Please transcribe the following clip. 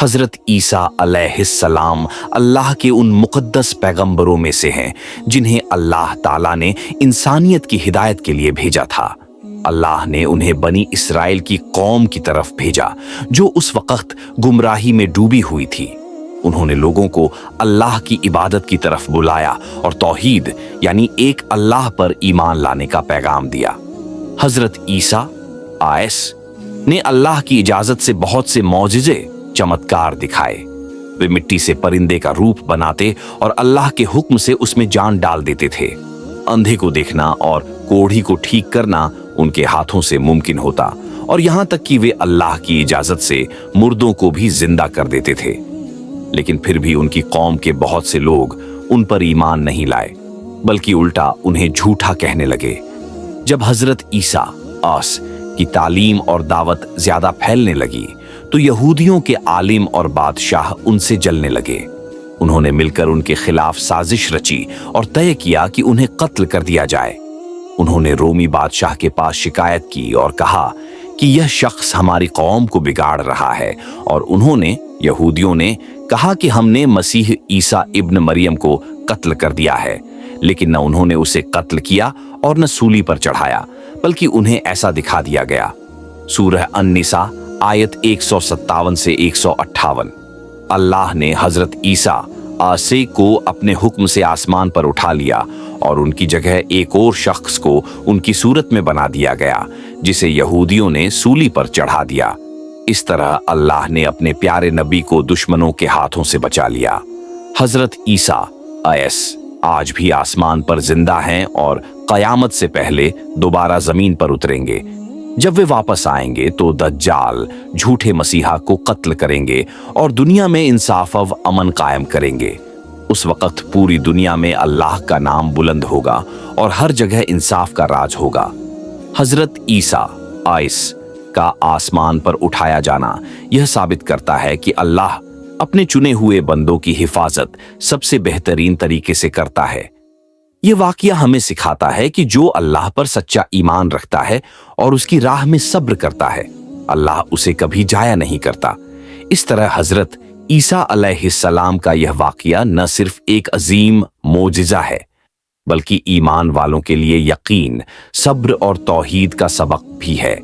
हजरत ईसा अलैहिस्सलाम अल्लाह के उन मुकद्दस पैगंबरों में से हैं जिन्हें अल्लाह ताला ने इंसानियत की हिदायत के लिए भेजा था। अल्लाह ने उन्हें बनी इसराइल की कौम की तरफ भेजा जो उस वक्त गुमराही में डूबी हुई थी। उन्होंने लोगों को अल्लाह की इबादत की तरफ बुलाया और तौहीद यानी एक अल्लाह पर ईमान लाने का पैगाम दिया। हजरत ईसा आयस ने अल्लाह की इजाजत से बहुत से मौजिजे चमत्कार दिखाए। वे मिट्टी से परिंदे का रूप बनाते और अल्लाह के हुक्म से उसमें जान डाल देते थे। अंधे को देखना और कोढ़ी को ठीक करना उनके हाथों से मुमकिन होता और यहां तक कि वे अल्लाह की इजाजत से मुर्दों को भी जिंदा कर देते थे। लेकिन फिर भी उनकी कौम के बहुत से लोग उन पर ईमान नहीं लाए, बल्कि उल्टा उन्हें झूठा कहने लगे। जब हजरत ईसा आस की तालीम और दावत ज्यादा फैलने लगी तो यहूदियों के आलिम और बादशाह उनसे जलने लगे। उन्होंने मिलकर उनके खिलाफ साजिश रची और तय किया कि उन्हें कत्ल कर दिया जाए। उन्होंने रोमी बादशाह के पास शिकायत की और कहा कि यह शख्स हमारी कौम को बिगाड़ रहा है, और उन्होंने यहूदियों ने कहा कि हमने मसीह ईसा इब्न मरियम को कत्ल कर दिया है, लेकिन न उन्होंने उसे कत्ल किया और न सूली पर चढ़ाया, बल्कि उन्हें ऐसा दिखा दिया गया। सूरह अन-निसा आयत 157 से 158। अल्लाह ने हजरत ईसा आसे को अपने हुक्म से आसमान पर उठा लिया और उनकी जगह एक और शख्स को उनकी सूरत में बना दिया गया, जिसे यहूदियों ने सूली पर चढ़ा दिया। इस तरह अल्लाह ने अपने प्यारे नबी को दुश्मनों के हाथों से बचा लिया। हजरत ईसा आयस आज भी आसमान पर जिंदा हैं और कयामत से पहले दोबारा जमीन पर उतरेंगे। जब वे वापस आएंगे तो दज्जाल झूठे मसीहा को कत्ल करेंगे और दुनिया में इंसाफ व अमन कायम करेंगे। उस वक्त पूरी दुनिया में अल्लाह का नाम बुलंद होगा और हर जगह इंसाफ का राज होगा। हजरत ईसा आइस का आसमान पर उठाया जाना यह साबित करता है कि अल्लाह अपने चुने हुए बंदों की हिफाजत सबसे बेहतरीन तरीके से करता है। यह वाकया हमें सिखाता है कि जो अल्लाह पर सच्चा ईमान रखता है और उसकी राह में सब्र करता है, अल्लाह उसे कभी जाया नहीं करता। इस तरह हजरत ईसा अलैहिस्सलाम का यह वाकया न सिर्फ एक अजीम मोजिजा है, बल्कि ईमान वालों के लिए यकीन, सब्र और तौहीद का सबक भी है।